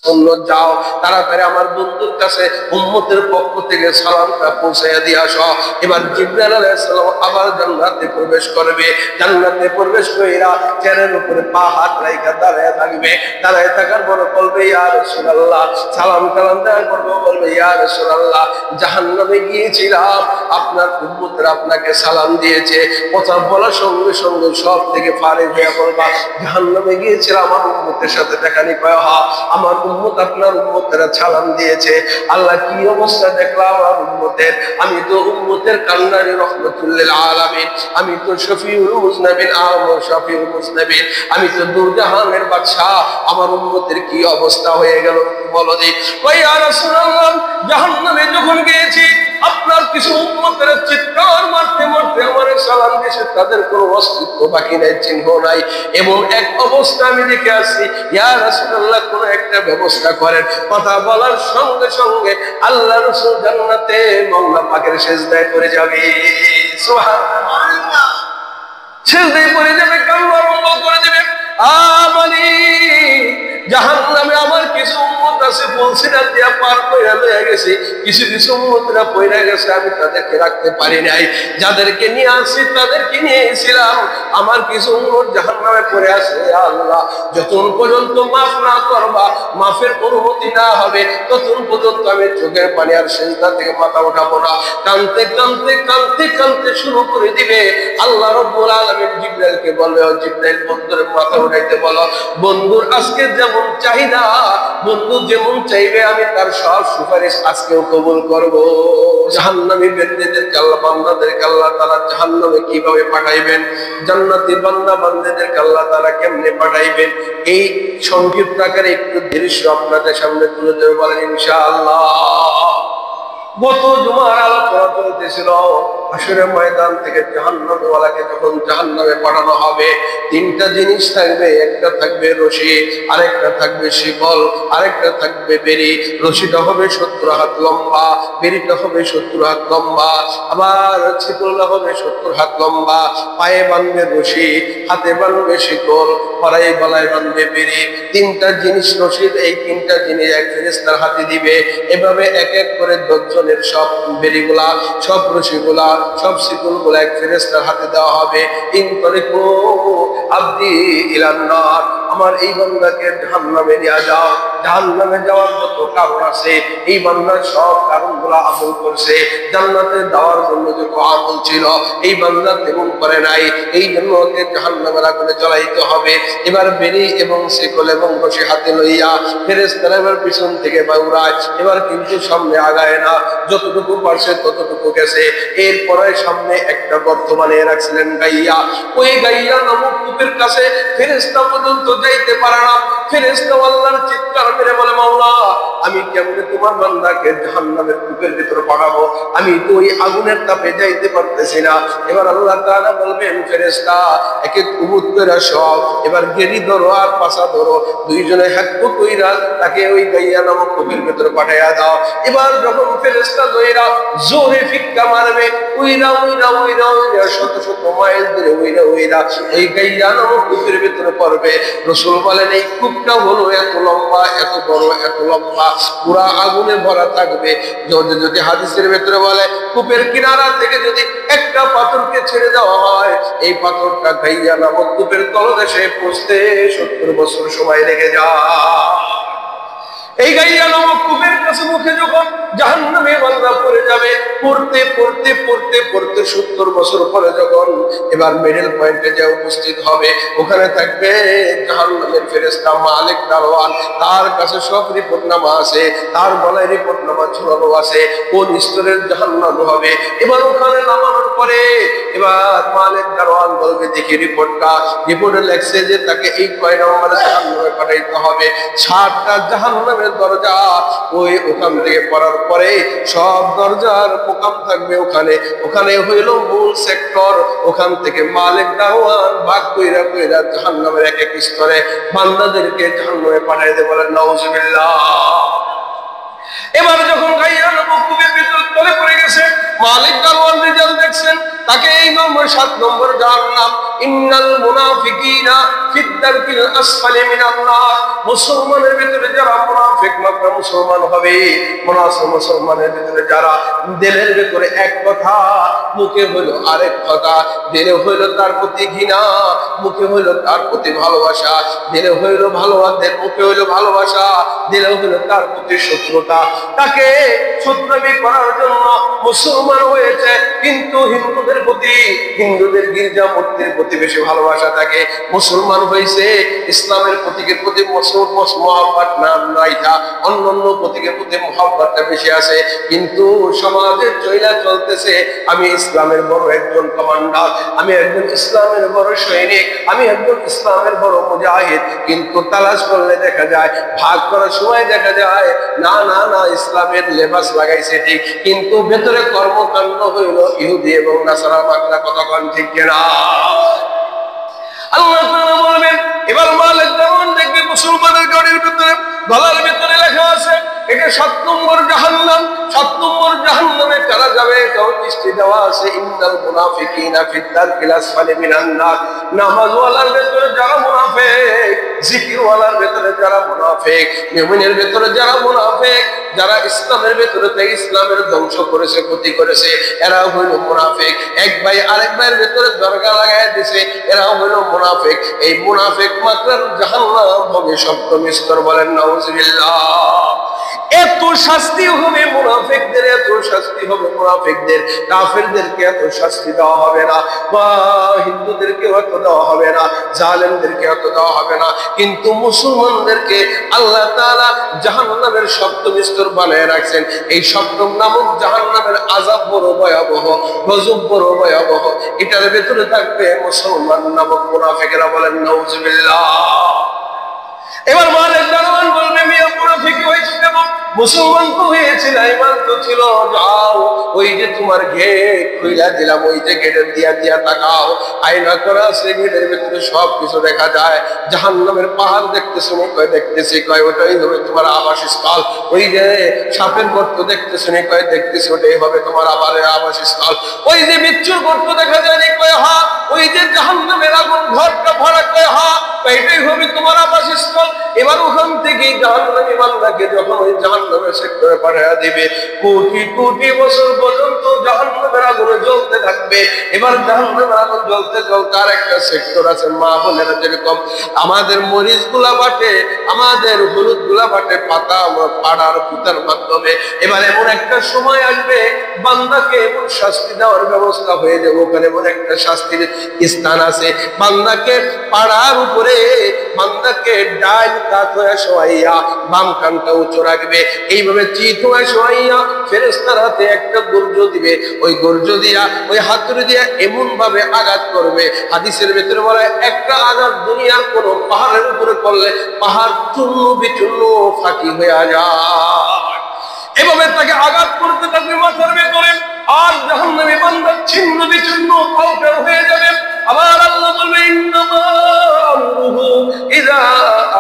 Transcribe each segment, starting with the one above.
যাও তাড়াতাড়ি আমার বন্ধুর কাছে উম্মতের পক্ষ থেকে সালামটা পৌঁছাইয়া দিয়ে আসো। এবার জিবরাইল আলাইহিস সালাম আবার জান্নাতে প্রবেশ করবে। জান্নাতে প্রবেশ কইরা চেয়ারের উপরে পা হাত রাইখা দাঁড়ায় থাকবে। দাঁড়ায় থাকার পর বলবে ইয়া রাসূলুল্লাহ, সালাম কালাম দেওয়ার পর বলবে ইয়া রাসূলুল্লাহ, জাহান্নামে গিয়েছিলাম, আপনার উম্মতরা আপনাকে সালাম দিয়েছে। কথা বলার সঙ্গে সঙ্গে সব থেকে ফারিগ হয়ে বলবা জাহান্নামে গিয়েছিলাম, আমার উম্মতের সাথে দেখা নি পায়, আমার উম্মত আপনার উম্মতেরা সালাম দিয়েছে। আল্লাহ কি অবস্থা দেখলাম আমার উম্মতের, আমি তো উম্মতের কান্নারি রহমাতুল আলামিন, আমি তো শফিউল মুজনাবিন, শফিউল মুজনাবিন, আমি তো দুরজাহানের বাদশা, আমার উম্মতের কি অবস্থা হয়ে গেল বলো দি। কই ইয়া রাসূলুল্লাহ, জাহান্নামে যখন গিয়েছি আপনার কিছু উম্মতের চিৎকার মারতে মারতে আমার সালাম দিয়েছে, তাদের কোনো অস্তিত্ব বাকি নাই, চিহ্ন নাই। এবং এক অবস্থা আমি দেখে আসছি, ইয়া রাসূলুল্লাহ কোন একটা ব্যবস্থা করেন। কথা বলার সঙ্গে সঙ্গে আল্লাহ রাসূল জান্নাতে মওলা পাকের সিজদায় পড়ে যাবে। সুবহানাল্লাহ, সিজদায় পড়ে যাবে, কান্না আরম্ভ করে দেবে। জাহান্নামে আমার কিছু উম্মত আছে, বলছিনা দিয়া পার কইরা লয়ে গেছে, কিছু কিছু উম্মতরা পয়রা গেছে, আমি তাদেরকে রাখতে পারি নাই, যাদেরকে নিয়ে আসছি তাদেরকে নিয়ে এসেছিলাম, আমার কিছু উম্মত জাহান্নামে পড়ে আছে। আল্লাহ, যতক্ষণ পর্যন্ত মাফ না করবা, মাফের অনুমতি না হবে, ততক্ষণ পর্যন্ত আমি চোখের পানি আর সিজদা থেকে মাথা উঠাবো না। কাঁদতে কাঁদতে কাঁদতে কাঁদতে শুরু করে দিবে। আল্লাহ রাব্বুল আলামিন জিবরাইলকে বলবে, জিবরাইল বন্ধুর মাথা উঠাইতে বলো, বন্ধুর আজকে যেমন চাহিদা, বন্ধু যেমন চাইবে আমি তার সব সুপারিশ আজকেও কবুল করব। জাহান্নামী বান্দাদেরকে আল্লাহ বান্দাদেরকে আল্লাহ তাআলা জাহান্নামে কিভাবে পাঠাইবেন, জান্নাতি বান্দা বান্দাদেরকে আল্লাহ তাআলা কেমনে পাঠাইবেন, এই সংক্ষিপ্ত আকারে একটু দৃশ্য আপনাদের সামনে তুলে ধরে বলেন ইনশাআল্লাহ। গত জুমার আলোচনা চলতেছিল হাসরের ময়দান থেকে জাহান্নামওয়ালাকে যখন জাহান্নামে পাঠানো হবে, তিনটা জিনিস থাকবে, একটা থাকবে রশি, আরেকটা থাকবে শিকল, আরেকটা থাকবে বেড়ি। রশিটা হবে 70 হাত লম্বা, বেড়িটা হবে 70 হাত লম্বা, আবার শিকলটা হবে 70 হাত লম্বা। পায়ে বাঁধবে রশি, হাতে বাঁধবে শিকল, গলায় গলায় বাঁধবে বেড়ি। তিনটা জিনিস রশিদ, এই তিনটা জিনিস এক ফেরেশতার হাতে দিবে। এভাবে এক এক করে 10 জনের সব বেড়িগুলা, সব রশিগুলা, সব শিকলগুলা এক ফেরেশতার হাতে দেওয়া হবে। ইনতরিকু আবদি ইলান নার, আমার এই বান্দাকে জাহান্নামে নিয়ে যাও। জাহান্নামে যাওয়ার যত কারণ আছে, এই বান্দার সব কারণগুলা আমল করছে। জান্নাতে যাওয়ার জন্য যত আমল ছিল, এই বান্দা তেমন করে নাই, এই জন্য ওকে জাহান্নামের আগুনে জ্বলাইতে হবে। এবার বেড়ি এবং শিকল এবং রশি হাতে লইয়া ফেরেশতারা এবার পিছন থেকে বাউরায়, এবার কিন্তু সামনে আগায় না, যতটুকু পারছে ততটুকু গেছে। এরপরে সামনে একটা গর্ত বানিয়ে রাখছিলেন গাইয়া, ওই গাইয়া নামক কূপের কাছে ফেরেশতা পর্যন্ত যাইতে পারে না। ফেরেশতা আল্লাহর চিৎকার মেরে বলে, মাওলা আমি কেমনে তোমার বান্দাকে জাহান্নামের কূপের ভিতরে পাঠাবো, আমি তো ওই আগুনের তাপে যাইতে পারতেছি না। এবার আল্লাহ তাআলা বলবেন, ফেরেশতা এক এক উবুত করে সব, এবার গেড়ি ধরো আর পাছা ধরো, দুইজনে হাত কইরা তাকে ওই গাইয়া নামক কূপের ভিতরে পাঠাইয়া দাও। এবার যখন ফেরেশতা দইরা জোরে ফিক্কা মারবে, উইরা উইরা উইরা উইরা শত শত মাইল ধরে উইরা উইরা এই গাইয়া নামক কূপের ভিতরে পড়বে। রাসূল বলেন, এই কূপটা হলো এত লম্বা, এত বড়, এত লম্বা, পুরা আগুনে ভরা থাকবে। যদি হাদিসের ভিতরে বলে, কূপের কিনারা থেকে যদি একটা পাথরকে ছেড়ে দেওয়া হয়, এই পাথরটা গাইয়া নামক কূপের তলদেশে পৌঁছতে 70 বছর সময় লেগে যায়। এই গাইয়া নামক কূপের কাছে মুখে যখন জাহান্নামে বান্দা পড়ে যাবে, পড়তে পড়তে পড়তে পড়তে 70 বছর পরে যখন এবার মিডল পয়েন্টে যে উপস্থিত হবে, ওখানে থাকবে জাহান্নামের ফেরেশতা মালিক দারওয়ান, তার কাছে সব রিপোর্টনামা আছে, তার গলায় রিপোর্টনামা ঝুলানো আছে, কোন স্তরের জাহান্নাম হবে। এবার ওখানে নামানোর পরে এবার মালিক দারওয়ান বলবে, দেখি রিপোর্টটা, রিপোর্টে লেখছে যে তাকে এই 9 নম্বরে জাহান্নামে পাঠাইতে হবে। 60টা জাহান্নামের দরজা, ওই ওখান থেকে পড়ার পরে সব দরজার প্রোগ্রাম থাকবে ওখানে, ওখানে হইল মূল সেক্টর। ওখান থেকে মালিক দারওয়ান ভাগ কইরা কইরা জাহান্নামের এক এক স্তরে বান্দাদেরকে জাহান্নামে পাঠাই দেবে, বলেন নাউজুবিল্লাহ। এবার যখন গাইয়া নামক কূপের ভিতর তলে পড়ে গেছে, মালিক দারওয়ান রেজাল্ট দেখছেন, তাকে এই নম্বর 7 নম্বর জাহান্নাম, ইন্নাল মুনাফিকিনা ফিদ দারকিল আসফালি মিনান নার, মুসলমানের ভিতরে যারা মুনাফিক মুসলমান হবে। মুসলমানের ভিতরে যারা দিলের ভিতরে এক কথা, মুখে হইল আরেক কথা, দিলে হইল তার প্রতি ঘৃণা, মুখে হইল তার প্রতি ভালোবাসা, দিলে হইল ভালোবাসা, মুখে হইল ভালোবাসা, দিলে হইল তার প্রতি শত্রুতা। তাকে শত্রুমি করার জন্য মুসলমান হয়েছে, কিন্তু হিন্দুদের প্রতি, হিন্দুদের গির্জা মূর্তির প্রতি বেশি ভালোবাসা থাকে। মুসলমান হয়েছে, ইসলামের প্রতীকের প্রতি মহব্বত নাই, অন্যান্য প্রতীকের প্রতি মহব্বতটা বেশি আছে। কিন্তু সমাজের চইলা চলতেছে আমি ইসলামের বড় একজন কমান্ডার, আমি একজন ইসলামের বড় সৈনিক, আমি একজন ইসলামের বড় মুজাহিদ, কিন্তু তালাশ করলে দেখা যায়, ভাগ করার সময় দেখা যায় না না না ইসলামের লেবাস লাগাইছে ঠিক, কিন্তু ভেতরে কর্মকাণ্ড হইল ইহুদি এবং নাসারা মাকড়া। কতক্ষণ ঠিক কিনা? আল্লাহ তাআলা বলবেন, এবার মালিক যেমন দেখবে মুসলমানের গাড়ির ভিতরে গলার ভিতরে লেখা আছে এটা 7 নম্বর জাহান্নাম। 7 নম্বর জাহান্নামে কারা যাবে এটাও দৃষ্টি দেওয়া আছে, ইন্নাল মুনাফিকিনা ফিদ দারকিল আসফালি মিনান নার। নামাজওয়ালার ভিতরে যারা মুনাফিক, জিকিরওয়ালার ভিতরে যারা মুনাফিক, মুমিনের ভিতরে যারা মুনাফিক, যারা ইসলামের ভিতরে থেকে ইসলামের ধ্বংস করেছে, ক্ষতি করেছে, এরা হইল মুনাফিক। এক ভাই আরেক ভাইয়ের ভিতরে দরগা লাগাই দিছে, এরা হইল মুনাফিক। এই মুনাফিক মাত্রার জাহান্নাম হবে 7ম স্তর। বলেন নাউজুবিল্লাহ। এত শাস্তি হবে মুনাফিকদের, এত শাস্তি হবে মুনাফিকদের। কাফেরদেরকে এত শাস্তি দেওয়া হবে না, বা হিন্দুদেরকে এত দেওয়া হবে না, জালেমদেরকে এত দেওয়া হবে না, কিন্তু মুসলমানদেরকে আল্লাহ তাআলা জাহান্নামের 7ম স্তর বানায় রাখছেন। এই 7ম নামক জাহান্নামের আযাব বড় ভয়াবহ, গজব বড় ভয়াবহ। এটার ভেতরে থাকবে মুসলমান নামক মুনাফিকেরা। বলেন নাউজুবিল্লাহ। এবার মালিক দারওয়ান বলবে, মিয়া মুনাফিক হয়েছে কেন? মুসলমান তো হয়েছিল, ঈমান তো ছিল, যাও ওই যে তোমার গেট খুইলা দিলাম, ওই যে গেটের দিয়া তাকাও, আয়না করা আছে, গেটের ভিতরে সবকিছু দেখা যায়। জাহান্নামের পাহাড় দেখতেছো? কয় দেখতেছি। কয় ওটাই হবে তোমার আবাসস্থল। ওই যে সাপের গর্ত দেখতেছো? কয় দেখতেছি। ওটাই হবে তোমার আবাসস্থল। ওই যে বিচ্ছুর গর্ত দেখা যায়? কয় হ্যাঁ। ওই যে জাহান্নামের আগুন ঘরটা ভরা? কয় হ্যাঁ। এটাই হবে তোমার আবাসস্থল। এবার ওখান থেকে জাহান্নামী বান্দাকে যখন ওই জাহান্নামের সেক্টরে পাঠিয়ে দিবে, কোটি কোটি বছর পর্যন্ত জাহান্নামের আগুনে জ্বলতে থাকবে। এবার জাহান্নামের আগুন জ্বলতে জ্বলতে আর একটা সেক্টর আছে, মা বোনেরা যেরকম আমাদের মরিচ গুলা বাটে, আমাদের হলুদ গুলা বাটে পাতা পাড়ার পুতার মাধ্যমে, এবার এমন একটা সময় আসবে বান্দাকে এমন শাস্তি দেওয়ার ব্যবস্থা হয়ে যাবে। ওখানে এমন একটা শাস্তির স্থান আছে, বান্দাকে পাড়ার উপরে, বান্দাকে ডাইন কাত হয়ে শোয়াইয়া বাম কানটা উঁচু রাখবে, এইভাবে চিত হয়ে শোয়াইয়া ফেরেশতার হাতে একটা গর্জ দিবে। ওই গর্জ দিয়া, ওই হাতুড়ি দিয়া এমন ভাবে আঘাত করবে, হাদিসের ভিতরে বলে একটা আঘাত দুনিয়ার কোন পাহাড়ের উপরে পড়লে পাহাড় চূর্ণ বিচূর্ণ ফাঁকি হয়ে যায়। এভাবে তাকে আঘাত করতে থাকবে মাথার ভেতরে, আর জাহান্নামী বান্দা ছিন্ন বিচ্ছিন্ন পাউডার হয়ে যাবে। আবার আল্লাহ বলবে, ইন্নামা আমরুহু ইযা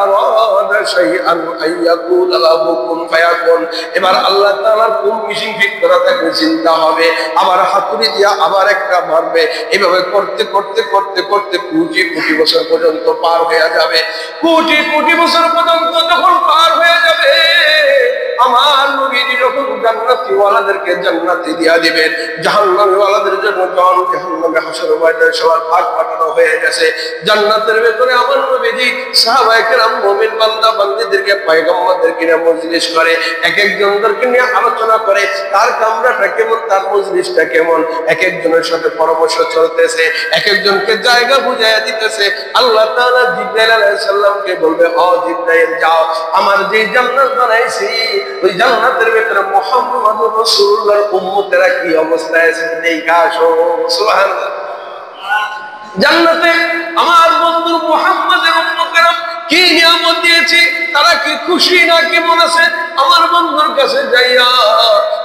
আরাদা শাইআন আইয়াকুলা লাহু কুন ফায়াকুন। এবার আল্লাহ তাআলার কোন মিশন ঠিক করা থাকবে চিন্তা হবে, আবার হাতুড়ি দিয়া আবার একটা মারবে। এভাবে করতে করতে করতে করতে কোটি কোটি বছর পর্যন্ত পার হয়ে যাবে। কোটি কোটি বছর পর্যন্ত যখন পার হয়ে যাবে, আমার নবীজি যখন জান্নাতি ওয়ালাদেরকে জান্নাতে দিয়া দিবেন, জাহান্নামী ওয়ালাদের জন্য জাহান্নামে হাসর ময়দানে সবার ভাগ পাঠানো হয়ে গেছে। জান্নাতের ভেতরে আমার নবীজি সাহাবায়ে কেরাম মুমিন বান্দা বান্দীদেরকে পয়গম্বরদেরকে নিয়ে মজলিস করে, এক একজনদেরকে নিয়ে আলোচনা করে, তার কামরাটা কেমন, তার মজলিসটা কেমন, এক একজনের সাথে পরামর্শ চলতেছে, এক একজনকে জায়গা বুঝাইয়া দিতেছে। আল্লাহ তাআলা জিবরাইল আলাইহিস সালামকে বলবে, ও জিবরাইল যাও, আমার যে জান্নাত বানাইছি ওই জান্নাতের ভিতরে মুহাম্মদুর রাসূলুল্লাহর উম্মতেরা কি অবস্থায় আছে দেখা আসো। সুবহানাল্লাহ। জান্নাতে আমার বন্ধু মুহাম্মদের উম্মতেরা কি নিয়ামত দিয়েছি, তারা কি খুশি না কেমন আছে, আমার বন্ধুর কাছে যাইয়া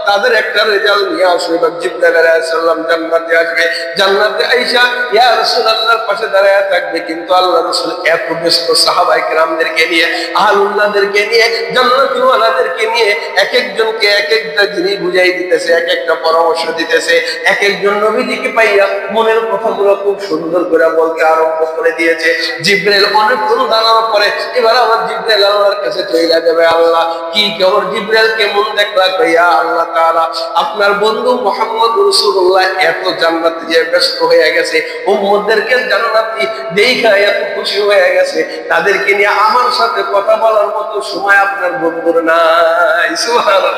তাদের একটা রেজাল্ট নিয়ে আসবে। এবার জিবরাইল আলাইহিস সালাম জান্নাতে আসবে, জান্নাতে আইসা ইয়া রাসূলুল্লাহর পাশে দাঁড়ায় থাকবে। কিন্তু আল্লাহ রাসূল এত ব্যস্ত সাহাবায়ে কেরামদেরকে নিয়ে, আহলুল্লাহদেরকে নিয়ে, জান্নাতি ওয়ালাদেরকে নিয়ে এক একজনকে এক একটা জিনিস বুঝাই দিতেছে, এক একটা পরামর্শ দিতেছে। এক একজন নবীজিকে পাইয়া মনের কথাগুলো খুব সুন্দর করে বলতে আরম্ভ করে দিয়েছে। জিবরাইল অনেকক্ষণ দাঁড়ানোর পরে এবার আমার জিবরাইল আল্লাহর কাছে চলে যাবে। আল্লাহ কি খবর জিবরাইল, কেমন দেখলা? কইয়া আল্লাহ তাআলা আপনার বন্ধু মুহাম্মদ রাসূলুল্লাহ এত জান্নাতে যে ব্যস্ত হয়ে গেছে, উম্মতদেরকে জান্নাতি দেখা এত খুশি হয়ে গেছে, তাদেরকে নিয়ে আমার সাথে কথা বলার মতো সময় আপনার বন্ধুর নাই। সুবহানাল্লাহ।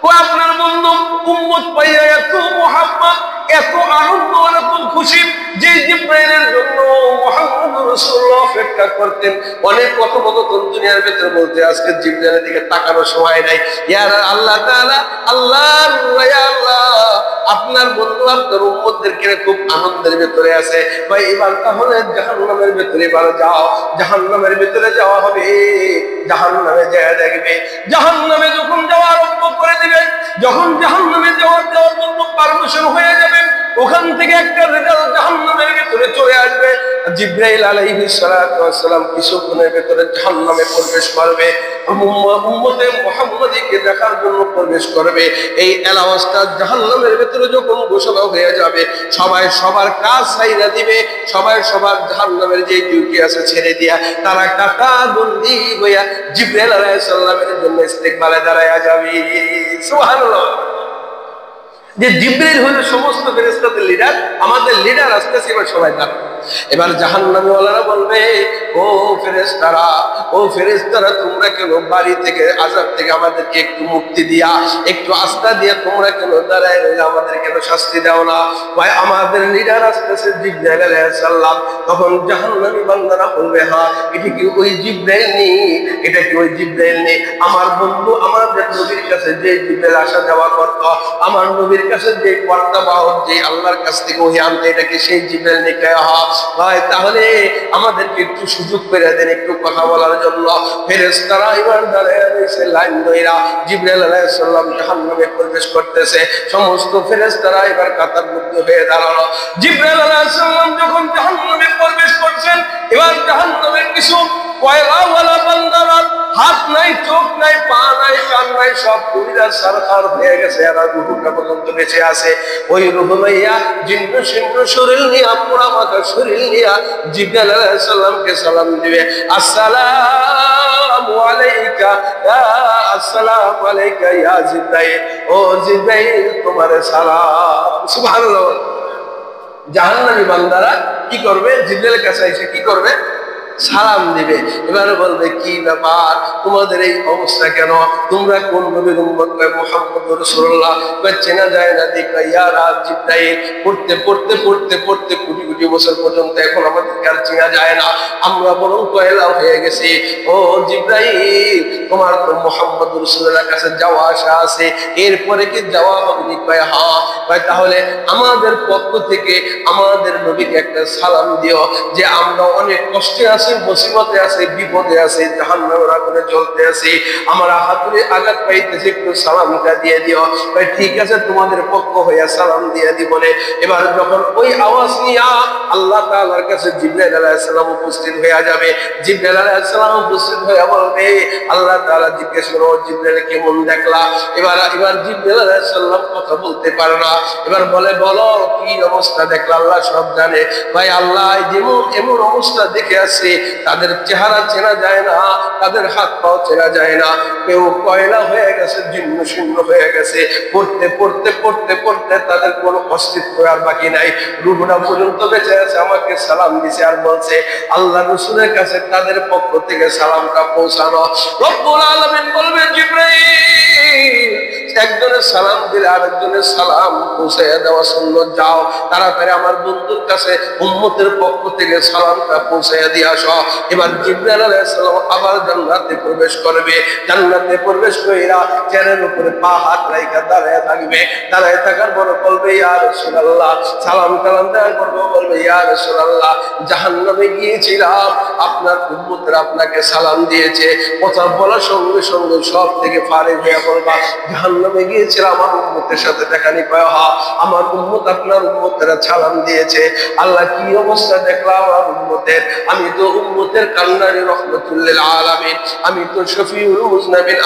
ও আপনার বন্ধু উম্মত পাইয়া এত মুহাব্বত, এত আনন্দ, এত খুশি যে জিবরাইলের জন্য মুহাম্মদ রাসূলুল্লাহ অপেক্ষা করতেন। অনেক কথোপকথন দুনিয়ার ভিতরে বলতে আজকে জিবরাইলের দিকে তাকানোর সময় নাই। ইয়া আল্লাহ তাআলা, আল্লাহ ইয়া আল্লাহ আপনার বন্ধু আপনার উম্মতদেরকে খুব আনন্দের ভিতরে আছে ভাই। এবার তাহলে জাহান্নামের ভিতরে এবার যাও, জাহান্নামের ভিতরে যাওয়া হবে। জাহান্নামে যায় দেখবে, জাহান্নামে যখন যাওয়া আরম্ভ করে দিবেন, যখন জাহান্নামে যাওয়ার জন্য পারমিশন হয়ে যাবে, ওখান থেকে একটা রেজাল্ট জাহান্নামের ভিতরে চলে আসবে। জিবরাইল আলাইহিস সালাতু ওয়াস সালাম কিছুক্ষণের ভিতরে জাহান্নামে প্রবেশ করবে, উম্মতে মুহাম্মাদীকে দেখার জন্য প্রবেশ করবে। এই এলাওয়াজটা জাহান্নামের ভিতরে যখন ঘোষণা হয়ে যাবে, সবাই সবার কাজ ছাইরা দিবে, সবাই সবার জাহান্নামের যে ডিউটি আছে ছেড়ে দিয়া তারা কাটা বন্দী হইয়া জিবরাইল আলাইহিস সালামের জন্য ইস্তেকবালে দাঁড়ায়া যাবে। সুবহানাল্লাহ। যে জিবরাইল হলো সমস্ত ফেরেশতাদের লিডার, আমাদের লিডার আসতেছে, এবার সবাই দাঁড়াবে। এবার জাহান্নামী ওয়ালারা বলবে, ও ফেরেশতারা, ও ফেরেশতারা তোমরা কেন বাড়ি থেকে আযাব থেকে আমাদেরকে একটু মুক্তি দিয়া, একটু আস্থা দিয়া তোমরা কেন দাঁড়ায় রইলে, আমাদের কেন শাস্তি দাও না? ভাই আমাদের লিডার আসতেছে জিবরাইল আলাইহিস সালাম। তখন জাহান্নামী বান্দারা বলবে, হ্যাঁ এটা কি ওই জিবরাইল নি? এটা কি ওই জিবরাইল নি? আমার বন্ধু আমাদের নবীর কাছে যে জিবরাইল আসা যাওয়া করত, আমার নবীর কাছে যে বার্তা বাহক, যে আল্লাহর কাছ থেকে ওহি আনতে, এটা কি সেই জিবরাইল নি? ভাই তাহলে আমাদেরকে একটু সুযোগ করে দেন একটু কথা বলার জন্য। ফেরেশতারা এবার দাঁড়িয়ে রয়েছে লাইন ধইরা। জিবরাইল আলাইহিস সালাম জাহান্নামে প্রবেশ করতেছে, সমস্ত ফেরেশতারা এবার কাতারবদ্ধ হয়ে দাঁড়ালো। জিবরাইল আলাইহিস সালাম যখন জাহান্নামে প্রবেশ করছেন, এবার জাহান্নামের কিছু কয়লাওয়ালা বান্দারা হাত নাই, চোখ নাই, পা নাই, কান নাই, সব পুরিরা সারখার হয়ে গেছে। এরা রূহটা পর্যন্ত বেঁচে আছে। ওই রূহ লইয়া জিন্ন শিন্ন শরীর নিয়া, পোড়া মাথা শরীর নিয়া জিবরাইল আলাইহিস সালামকে সালাম দিবে, আসসালামু আলাইকা ইয়া, আসসালামু আলাইকা ইয়া জিবরাইল, ও জিবরাইল তোমার সালাম। সুবহানাল্লাহ। জাহান্নামী বান্দারা কি করবে? জিবরাইলের কাছে এসে কি করবে? সালাম দিবে। এবারে বলবে, কি ব্যাপার তোমাদের এই অবস্থা কেন? তোমরা কোন নবীর উম্মত? মুহাম্মদ রাসূলুল্লাহ। চেনা যায় না? দেখা ইয়া জিবরাইল। পড়তে পড়তে পড়তে পড়তে কোটি কোটি বছর পর্যন্ত এখন আমাদেরকে আর চেনা যায় না, আমরা বরং কয়লা হয়ে গেছি। ও জিবরাইল, তোমার তো মুহাম্মদ রাসূলুল্লাহর কাছে যাওয়া আসা আছে, এরপরে কি যাওয়া হবে? কয় হ্যাঁ। কয় তাহলে আমাদের পক্ষ থেকে আমাদের নবীকে একটা সালাম দিও, যে আমরা অনেক কষ্টে আছি, মুসিবতে আছে, বিপদে আছে, জাহান্নামের আগুনে জ্বলতে আছি, আমরা হাতুড়ে আঘাত পাইতেছি, একটু সালামটা দিয়ে দিও। ভাই ঠিক আছে, তোমাদের পক্ষ হইয়া সালাম দিয়ে দিব। এবার যখন ওই আওয়াজ নিয়ে আল্লাহ তাআলার কাছে জিবরাইল আলাইহিস সালাম উপস্থিত হয়ে যাবে, জিবরাইল আলাইহিস সালাম উপস্থিত হয়ে বলবে, আল্লাহ তাআলা জিজ্ঞেস করো, জিবরাইল কেমন দেখলা? এবার জিবরাইল আলাইহিস সালাম কথা বলতে পারে না। এবার বলে, বলো কি অবস্থা দেখলা? আল্লাহ সব জানে। ভাই আল্লাহ যেমন এমন অবস্থা দেখে আসছে, তাদের চেহারা চেনা যায় না, তাদের হাত পাও চেনা যায় না, কেউ কয়লা হয়ে গেছে, জীর্ণ শীর্ণ হয়ে গেছে। পড়তে পড়তে পড়তে পড়তে তাদের কোনো অস্তিত্ব আর বাকি নাই, রূহটা পর্যন্ত বেঁচে আছে। আমাকে সালাম দিছে আর বলছে আল্লাহ রাসূলের কাছে তাদের পক্ষ থেকে সালামটা পৌঁছানো। রব্বুল আলামিন বলবে, জিবরাইল একজনের সালাম দিলে আরেকজনের সালাম পৌঁছাইয়া দেওয়া সুন্নাত, যাও তাড়াতাড়ি আমার বন্ধুর কাছে উম্মতের পক্ষ থেকে সালামটা পৌঁছাইয়া দিয়ে আসো। এবার জিবরাইল আলাইহিস সালাম আবার জান্নাতে প্রবেশ করবে। জান্নাতে প্রবেশ কইরা চেয়ারের উপরে পা হাত রাইখা দাঁড়ায় থাকবে। দাঁড়ায় থাকার পর বলবে, ইয়া রাসূলুল্লাহ, সালাম কালাম দেওয়ার পর বলবে, ইয়া রাসূলুল্লাহ, জাহান্নামে গিয়েছিলাম, আপনার উম্মতরা আপনাকে সালাম দিয়েছে। কথা বলার সঙ্গে সঙ্গে সব থেকে ফারেক হয়ে বলবা, জাহান্নামে গিয়েছি গিয়েছিল আমার উম্মতের সাথে দেখা নি পায়, আমার উম্মত আপনার উম্মতেরা সালাম দিয়েছে। আল্লাহ কি অবস্থা দেখলাম আমার উম্মতের, আমি তো উম্মতের কান্নারি রহমতুল্লিল আলামিন, আমি তো শফিউল মুজনাবিন,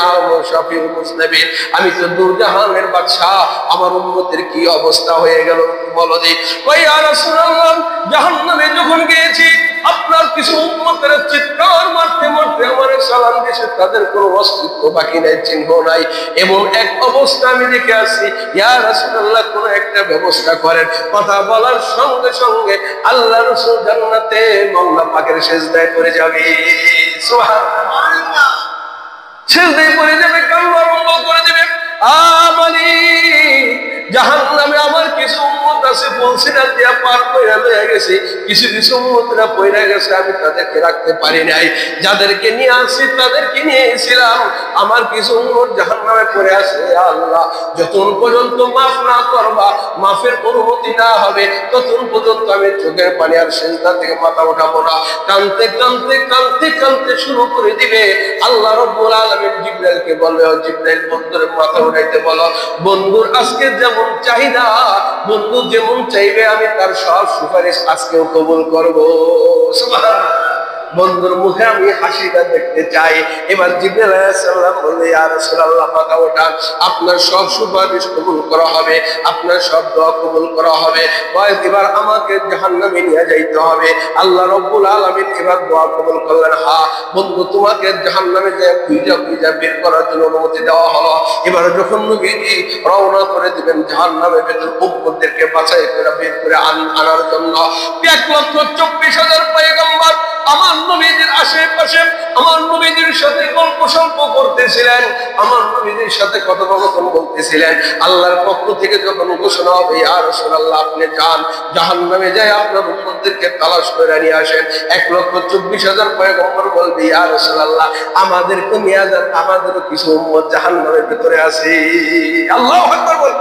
শফিউল মুজনাবিন, আমি তো দুরজাহানের বাদশা, আমার উম্মতের কি অবস্থা হয়ে গেল বলো দি। কই ইয়া রাসূলুল্লাহ, জাহান্নামে যখন গিয়েছি আপনার কিছু উম্মতেরা চিৎকার মারতে মারতে আমার সালাম দিয়েছে, তাদের কোনো অস্তিত্ব বাকি নাই, চিহ্ন নাই। এমন এক অবস্থা আমি দেখে আসছি। ইয়া রাসূলুল্লাহ, কোন একটা ব্যবস্থা করেন। কথা বলার সঙ্গে সঙ্গে আল্লাহ রাসূল জান্নাতে মওলা পাকের সিজদায় পড়ে যাবে। সুবহানাল্লাহ, সিজদায় পড়ে যাবে, কান্না আরম্ভ করে দেবে। জাহান্নামে আমার কিছু উম্মত আছে ফুলসিরাত দিয়া পার কইরা লয়ে গেছে, কিছু কিছু উম্মতরা পইরা গেছে, আমি তাদেরকে রাখতে পারি নাই। যাদেরকে নিয়ে আসি তাদেরকে নিয়ে এসেছিলাম, আমার কিছু উম্মত জাহান্নামে পড়ে আছে। আল্লাহ, যতক্ষণ পর্যন্ত মাফ না করবা, মাফের অনুমতি না হবে, ততক্ষণ পর্যন্ত আমি চোখের পানি আর সিজদা থেকে মাথা উঠাবো না। কাঁদতে কাঁদতে কাঁদতে কাঁদতে শুরু করে দিবে। আল্লাহ রাব্বুল আলামিন জিবরাইলকে বলে, জিবরাইল বন্ধুর মাথা উঠাইতে বলো, বন্ধুর আজকে যেমন চাহিদা, বন্ধু যেমন চাইবে আমি তার সব সুপারিশ আজকেও কবুল করবো। সুবহানাল্লাহ, বন্ধুর মুখে আমি হাসিটা দেখতে চাই। এবার জিবরাইল আলাইহিস সালাম বলে, ইয়া রাসূলুল্লাহ, মাথা ওঠান, আপনার সব সুপারিশ কবুল করা হবে, আপনার সব দোয়া কবুল করা হবে। এবার আমাকে জাহান্নামে নিয়ে যাইতে হবে। আল্লাহ রাব্বুল আলামিন এবার দোয়া কবুল করলেন। হ্যাঁ বন্ধু, তোমাকে জাহান্নামে যে খুঁজা খুঁজা বের করার জন্য অনুমতি দেওয়া হলো। এবার যখন নবীজি রওনা করে দিবেন জাহান্নামের ভেতর উম্মতদেরকে বাছাই করে বের করে আনার জন্য, 1,24,000 পয়গম্বর আমার নবীদের আশেপাশে আমার নবীদের সাথে গল্প সল্প করতেছিলেন, আমার নবীদের সাথে কথোপকথন বলতেছিলেন। আল্লাহর পক্ষ থেকে যখন ঘোষণা হবে, ইয়া রাসূলুল্লাহ, আপনি যান জাহান্নামে যাই আপনার উম্মতদেরকে তালাশ করে নিয়ে আসেন, 1,24,000 পয়গম্বর বলবে, ইয়া রাসূলুল্লাহ, আমাদেরকে নিয়ে যান, আমাদেরও কিছু উম্মত জাহান্নামের ভিতরে আছে। আল্লাহু আকবার বল।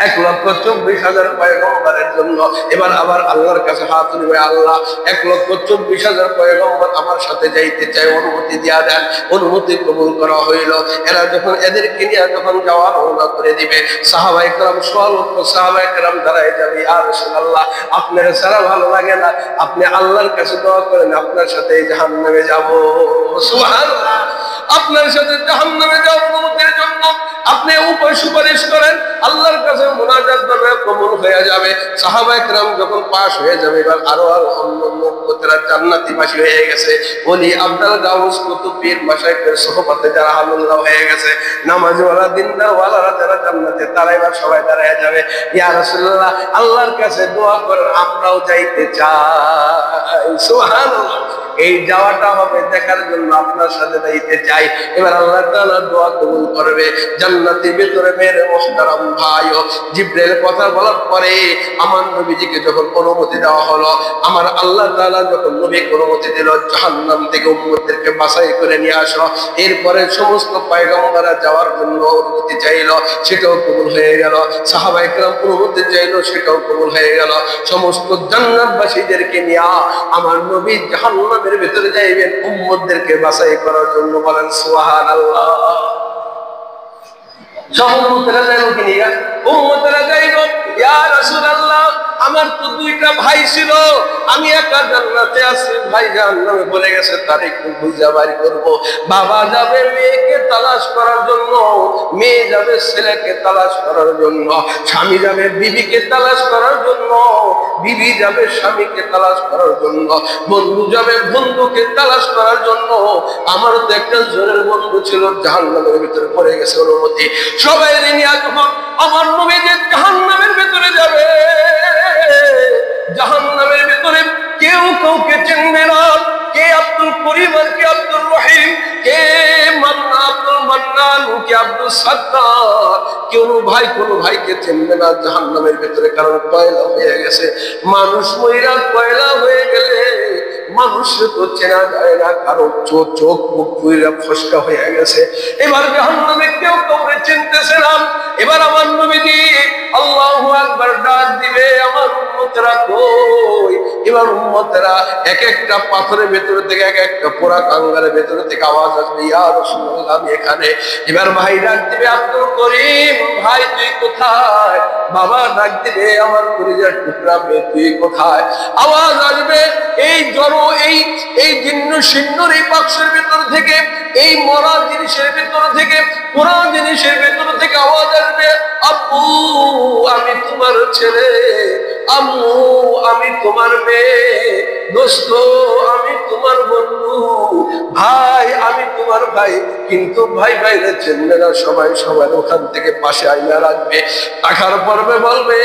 1,24,000 পয়গম্বরের জন্য এবার আবার আল্লাহর কাছে হাত তুলবে, আল্লাহ 1,24,000 পয়গম্বর আমার সাথে যাইতে চাই, অনুমতি দিয়া দেন। অনুমতি কবুল করা হইল। এরা যখন এদেরকে নিয়ে যখন যাওয়া রওনা করে দিবে, সাহাবায়ে কেরাম সাহাবায়ে কেরাম দাঁড়ায় যাবে, ইয়া রাসূলুল্লাহ, আপনার ছাড়া ভালো লাগে না, আপনি আল্লাহর কাছে দোয়া করেন আপনার সাথে জাহান্নামে যাব। সুবহানাল্লাহ, আপনার সাথে জাহান্নামে যাব অনুমতির জন্য আপনি উপায় সুপারিশ করেন, আল্লাহর কাছে মুনাজাত করবে, কবুল হয়ে যাবে। সাহাবায়ে কেরাম যখন পাশ হয়ে যাবে, এবার আরো অন্য উম্মতেরা জান্নাতীবাসী হয়ে গেছে, ওলি আব্দুল গাউস কুতুব পীর মাশায়েখের সোহবতে যারা আল্লাহ হয়ে গেছে, নামাজওয়ালা দিনদারওয়ালারা যারা জান্নাতে, তারা এবার সবাই দাঁড়ায় যাবে, ইয়া রাসূলুল্লাহ, আল্লাহর কাছে দোয়া করেন, আমরাও যাইতে চাই। সুবহানাল্লাহ, এই যাওয়াটা হবে দেখার জন্য, আপনার সাথে যাইতে চাই। এবার আল্লাহ তাআলা দোয়া কবুল করবে। জান্নাতের ভিতরে মেরে মুহতারাম ভাই, জিবরাইল কথা বলার পরে আমার নবীজিকে যখন অনুমতি দেওয়া হলো, আমার আল্লাহ তাআলা যখন নবীকে অনুমতি দিল জাহান্নাম থেকে উম্মতদেরকে বাছাই করে নিয়ে আসো, এরপরে সমস্ত পয়গম্বররা যাওয়ার জন্য অনুমতি চাইল, সেটাও কবুল হয়ে গেল। সাহাবায়ে কেরাম অনুমতি চাইল, সেটাও কবুল হয়ে গেল। সমস্ত জান্নাতবাসীদেরকে নিয়ে আমার নবী জাহান্নামের ভিতরে যাইবেন উম্মতদেরকে বাছাই করার জন্য। বলেন সুবহানাল্লাহ। সব উম্মতরা যাইব কি নিয়া? উম্মতরা যাইব, ইয়া রাসূলুল্লাহ, আমার তো দুইটা ভাই ছিল, আমি একা জান্নাতে আছি, ভাই জাহান্নামে পড়ে গেছে, তার একটু খুঁজে বাড়ি করবো। বাবা যাবে মেয়েকে তালাশ করার জন্য, মেয়ে যাবে ছেলেকে তালাশ করার জন্য, স্বামী যাবে বিবিকে তালাশ করার জন্য, বিবি যাবে স্বামীকে তালাশ করার জন্য, বন্ধু যাবে বন্ধুকে তালাশ করার জন্য। আমার তো একটা জোরের বন্ধু ছিল, জাহান্নামের ভিতরে পড়ে গেছে, অনুমতি। সবাই নিয়ে যখন আমার নবী যে জাহান্নামের ভিতরে যাবে, জাহান্নামের ভিতরে কেউ কাউকে চিনবে না, কে আব্দুল করিম আর কে আব্দুল রহিম, কে মান্না আব্দুল মান্নান, কে আব্দুল সাত্তার, কোন ভাইকে চিনবে না জাহান্নামের ভিতরে, কারণ কয়লা হয়ে গেছে। মানুষ মইরা কয়লা হয়ে গেলে মানুষকে তো চেনা যায় না, কারণ চোখ মুখ পুইরা ফসকা হয়ে গেছে। এবার জাহান্নামে কেউ কাউকে চিনতেছে না। এবার আমার নবীজি আল্লাহু আকবার ডাক দিবে, আমার উম্মত উম্মতেরা কই? এবার উম্মতেরা এক একটা পাথরের ভেতর থেকে, এক একটা পোড়া কাঙ্গালের ভেতর থেকে আওয়াজ আসবে, ইয়া রাসূলুল্লাহ আমি এখানে। এবার ভাই ডাক দিবে, আব্দুল করিম ভাই তুই কোথায়? বাবা ডাক দিবে, আমার কলিজার টুকরা মেয়ে তুই কোথায়? আওয়াজ আসবে এই জড়, এই জীর্ণ শীর্ণর এই বাক্সের ভেতর থেকে, এই মরা জিনিসের ভেতর থেকে, পুরা জিনিসের ভেতর থেকে আওয়াজ আসবে, আব্বু আমি তোমার ছেলে, আম্মু আমি তোমার মেয়ে, দোস্ত আমি তোমার বন্ধু, ভাই আমি তোমার ভাই। কিন্তু ভাই ভাইরে চেনবে না সবাই, সবাই ওখান থেকে পাশে আইনা রাখবে, রাখার পর্বে বলবে,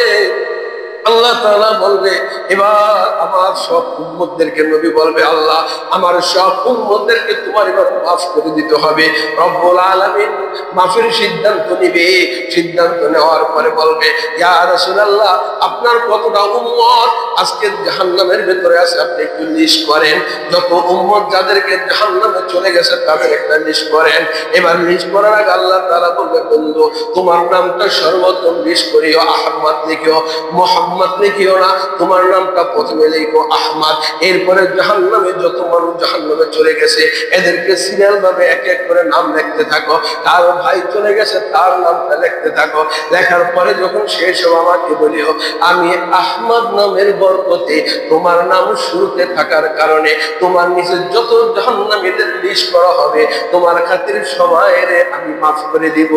আল্লাহ তাআলা বলবে, এবার আমার সব উম্মতদেরকে নবী বলবে, আল্লাহ আমার সব উম্মতদেরকে তোমার এবার মাফ করে দিতে হবে। রব্বুল আলামিন মাফের সিদ্ধান্ত নিবে। সিদ্ধান্ত নেওয়ার পরে বলবে, ইয়া রাসূলুল্লাহ আপনার কতটা উম্মত আজকে জাহান্নামের ভেতরে আছে আপনি একটু লিস্ট করেন। যত উম্মত যাদেরকে জাহান্নামে চলে গেছে তাদের একটা লিস্ট করেন। এবার লিস্ট করার আগে আল্লাহ তাআলা বলবে, বন্ধু তোমার নামটা সর্বোত্তম লিস্ট করিও, আহমদ লিখিও, মোহাম্মদ লিখিও না, তোমার নামটা প্রথমে লিখো আহমদ। এরপরে জাহান্নামে যত মানুষ জাহান্নামে চলে গেছে এদেরকে সিরিয়াল ভাবে এক এক করে নাম লিখতে থাকো। কার ভাই চলে গেছে তার নামটা লিখতে থাকো। লেখার পরে যখন শেষ হবে আমাকে বলিও, আমি আহমদ নামের বরকতে তোমার নাম শুরুতে থাকার কারণে তোমার নিচে যত জাহান্নামীদের লিস্ট করা হবে তোমার খাতির সময়ের আমি মাফ করে দিব।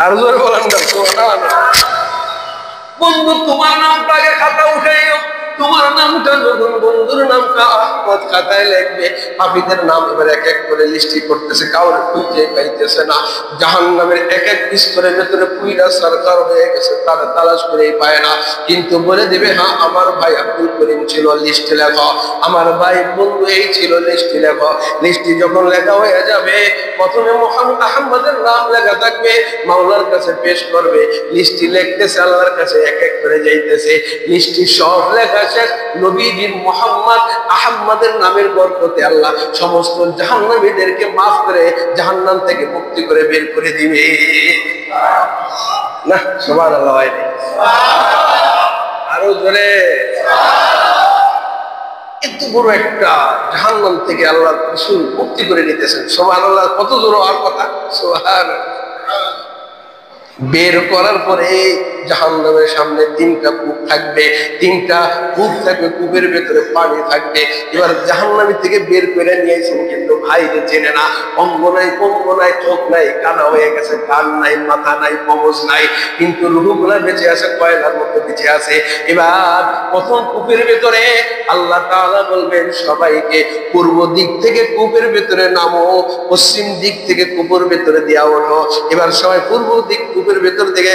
আর জোরে বলেন না সুবহানাল্লাহ। বন্ধু তোমার নামটা আগে খাতা উঠাইও, তোমার নামটা যখন বন্ধুর নামটা আহমদ খাতায় লিখবে, হাফিজের নাম এবার এক এক করে লিস্টি করতেছে, কাউরে খুঁজে পাইতেছে না। জাহান্নামের এক এক স্তরের ভেতরে পুইরা সরকার হয়ে গেছে, তারা তালাশ করেই পায় না। কিন্তু বলে দিবে, হ্যাঁ আমার ভাই আব্দুল করিম ছিল, লিস্টে লেখো, আমার ভাই বন্ধু এই ছিল, লিস্টে লেখো। লিস্টি যখন লেখা হয়ে যাবে প্রথমে মোহাম্মদ আহমদের নাম লেখা থাকবে, মাওলার কাছে পেশ করবে। লিস্টি লিখতেছে, আল্লাহর কাছে এক এক করে যাইতেছে, লিস্টি সব লেখা শেষ। নবীজির মোহাম্মদ আহমদের নামের বরকতে আল্লাহ সমস্ত জাহান্নামীদেরকে মাফ করে জাহান্নাম থেকে মুক্তি করে বের করে দিবে। না সুবহানাল্লাহ হয়নি? আরো জোরে। এত বড় একটা জাহান্নাম থেকে আল্লাহ রাসূল মুক্তি করে নিতেছেন, সুবহানাল্লাহ। কত জোর আর কথা, সুবহানাল্লাহ। বের করার পরে জাহান্নামের সামনে তিনটা কূপ থাকবে, তিনটা কূপ থাকবে, কূপের ভেতরে পানি থাকবে। এবার জাহান্নামী থেকে বের করে নিয়েছেন, কিন্তু ভাইরে চেনে না, অঙ্গ নাই, পঙ্গ নাই, চোখ নাই, কানা হয়ে গেছে, কান নাই, মাথা নাই, মগজ নাই, কিন্তু রূহগুলা বেঁচে আছে, কয়লার মতো বেঁচে আছে। এবার প্রথম কূপের ভেতরে আল্লাহ তাআলা বলবেন সবাইকে, পূর্ব দিক থেকে কূপের ভেতরে নামো, পশ্চিম দিক থেকে কূপের ভেতরে দিয়া ওঠো। এবার সবাই পূর্ব দিক কূপের ভেতর থেকে,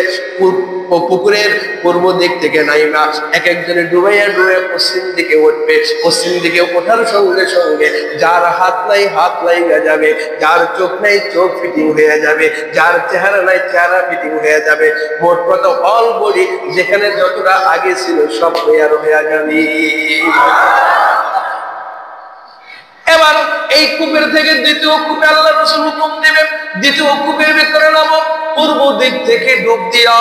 পুকুরের পূর্ব দিক থেকে নাইবা এক একজনে ডুবাইয়া ডুবে পশ্চিম দিকে উঠবে। পশ্চিম দিকে ওঠার সঙ্গে সঙ্গে যার হাত নাই হাত লাইগা যাবে, যার চোখ নাই চোখ ফিটিং হয়ে যাবে, যার চেহারা নাই চেহারা ফিটিং হয়ে যাবে। মোট কথা অল বডি যেখানে যতটা আগে ছিল সব তৈয়ার হয়ে যাবে। এবার এই কূপের থেকে দ্বিতীয় কূপে আল্লাহ রাসূল হুকুম দিবেন, দ্বিতীয় কূপের ভিতরে নামো, পূর্ব দিক থেকে ডুব দিয়া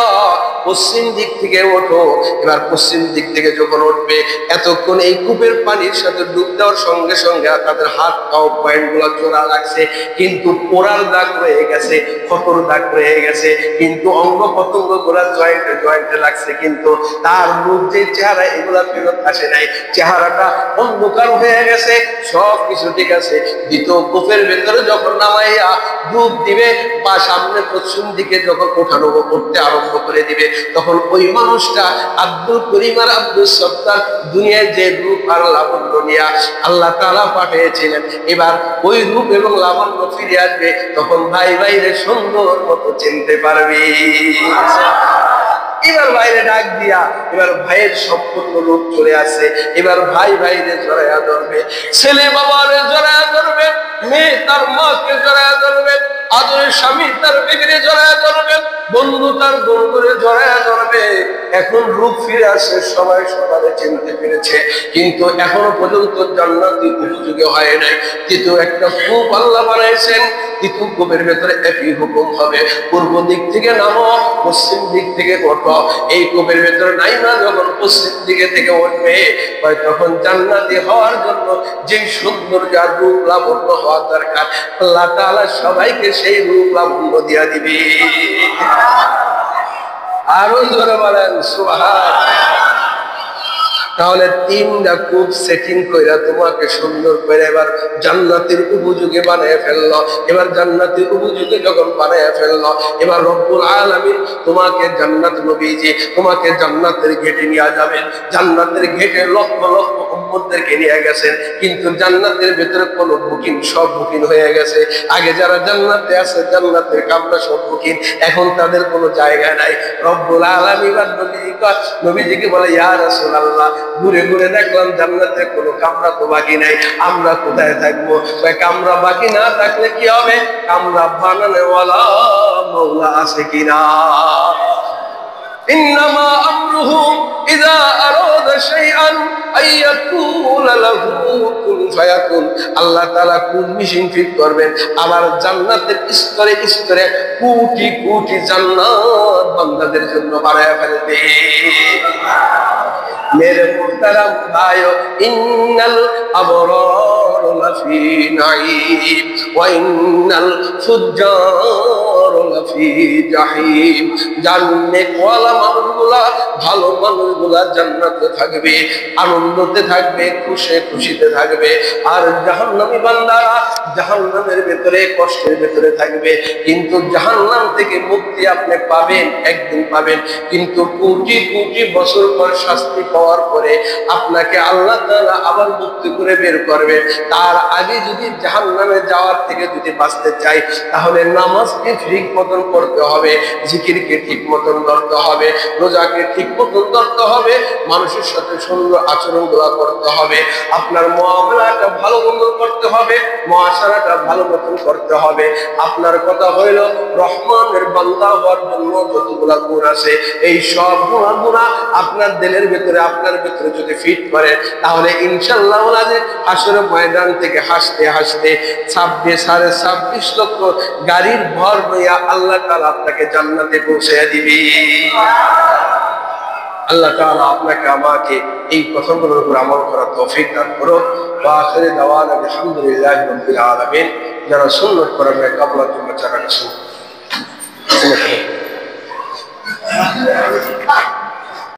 পশ্চিম দিক থেকে ওঠো। এবার পশ্চিম দিক থেকে যখন উঠবে, এতক্ষণ এই কূপের পানির সাথে ডুব দেওয়ার সঙ্গে সঙ্গে তাদের হাত পাও পয়েন্ট গুলা জোড়া লাগছে, কিন্তু পোড়ার দাগ রয়ে গেছে, ক্ষতর দাগ রয়ে গেছে, কিন্তু অঙ্গ প্রত্যঙ্গ গুলা জয়েন্টে জয়েন্টে লাগছে, কিন্তু তার মুখ যে চেহারা এগুলা ফেরত আসে নাই, চেহারাটা অন্ধকার হয়ে গেছে, সব কিছু ঠিক আছে। দ্বিতীয় কূপের ভেতরে যখন নামাইয়া ডুব দিবে বা সামনে পশ্চিম দিকে যখন ওঠানো করতে আরম্ভ করে দিবে, তখন ওই মানুষটা আব্দুল করিম আর আব্দুল সত্তার দুনিয়ায় যে রূপ আর লাবণ্য নিয়ে আল্লাহ তাআলা পাঠিয়েছিলেন, এবার ওই রূপ এবং লাবণ্য ফিরে আসবে। তখন ভাই ভাইরে সুন্দর মতো চিনতে পারবে। এবার ভাইরে ডাক দিয়া, এবার ভাইয়ের সম্পূর্ণ রূপ চলে আসে। এবার ভাই ভাইরে জড়াইয়া ধরবে, ছেলে বাবারে জড়াইয়া ধরবে, মেয়ে তার মাকে জড়াইয়া ধরবে, আদরের স্বামী তার বিবিরে জড়ায় ধরবে, বন্ধু তার বন্ধুরে জড়ায় ধরবে। এখন রূপ ফিরে আসে, সবাই সবাই চিনতে পেরেছে, কিন্তু এখনো পর্যন্ত জান্নাতি উপযোগী হয় নাই। তৃতীয় একটা কূপ আল্লাহ বানাইছেন, তৃতীয় কূপের ভেতরে একই হুকুম হবে, পূর্ব দিক থেকে নামো, পশ্চিম দিক থেকে ওঠো। এই কূপের ভেতরে নাইমা যখন পশ্চিম দিকে থেকে উঠবে, তখন জান্নাতি হওয়ার জন্য যে সৌন্দর্য আর রূপ লাবণ্য হওয়া দরকার, আল্লাহ তাআলা সবাইকে সেই রূপ লাবণ্য দিয়া দিবে। আরো জোরে বলেন সুবহানাল্লাহ। তাহলে তিনটা কূপ সেটিং কইরা তোমাকে সুন্দর করে এবার জান্নাতের উপযোগী বানিয়ে ফেললো। এবার জান্নাতের উপযোগী যখন বানিয়ে ফেললো, এবার রব্বুল আলামিন তোমাকে জান্নাত, নবীজি তোমাকে জান্নাতের গেটে নিয়ে যাবেন। জান্নাতের গেটে লক্ষ লক্ষ উম্মতদেরকে নিয়ে গেছেন, কিন্তু জান্নাতের ভেতরে কোনো বুকিং, সব বুকিং হয়ে গেছে। আগে যারা জান্নাতে আছে, জান্নাতের কামরা সব বুকিং, এখন তাদের কোনো জায়গা নাই। রব্বুল আলামিন নবীজিকে বলে, ইয়া রাসূলুল্লাহ, ঘুরে ঘুরে দেখলাম জান্নাতে কোনো কামরা তো বাকি নাই, আমরা কোথায় থাকবো? কামরা বাকি না থাকলে কি হবে? কামরা বানানোওয়ালা মওলা আছে কিনা? ইন্নামা আমরুহু ইযা আরাদা শাইআন আইয়াকুলা লাহু কুন ফায়াকুন। আল্লাহ তাআলা কোন মেশিন ফিট করবেন, আবার জান্নাতের স্তরে স্তরে কোটি কোটি জান্নাত বান্দাদের জন্য বানায়া ফেলবে। मेरे मुहतरम भाइयों, इन्नल अबरार लफी नईम व इन्नल फुज्जार लफी जहीम। জান্নাত ওয়ালা মানুষগুলা, ভালো মানুষগুলা জান্নাতে থাকবে, আনন্দতে থাকবে, খুশি খুশিতে থাকবে। আর জাহান্নামী বান্দারা জাহান্নামের ভেতরে, কষ্টের ভেতরে থাকবে। কিন্তু জাহান্নাম থেকে মুক্তি আপনি পাবেন, একদিন পাবেন, কিন্তু কোটি কোটি বছর পর শাস্তি পাওয়ার পরে আপনাকে আল্লাহ তাআলা আবার মুক্তি করে বের করবে। তার আগে যদি জাহান্নামে যাওয়ার থেকে যদি বাঁচতে চাই, তাহলে নামাজকে ঠিক মতন করতে হবে, জিকিরকে ঠিক মতন ধরতে হবে, রোজাকে ঠিক মতন ধরতে হবে, মানুষের সাথে সুন্দর আচরণ করতে হবে, আপনার মুআমালাটা ভালো মতন করতে হবে, মুআশারাটা ভালো মতন করতে হবে। আপনার কথা হইল রহমানের বান্দা হওয়ার জন্য যতগুলা গুণ আছে, এই সব গুণা আপনার দিলের ভিতরে, আপনার ভিতরে যদি ফিট করে, তাহলে ইনশাআল্লাহ হাসরের ময়দান থেকে হাসতে হাসতে 26.5 লক্ষ গাড়ির ভর হইয়া আল্লাহ তাআলা আপনাকে জান্নাতে পৌঁছে দিবে। আল্লাহ তাআলা আপনাকে আমাকে এই কথাগুলোর উপর আমল করার তৌফিক দান করুন। ওয়া আখিরু দাওয়ানা আলহামদুলিল্লাহি রাব্বিল আলামিন। যারা সুন্নাত পড়াবে কাবলা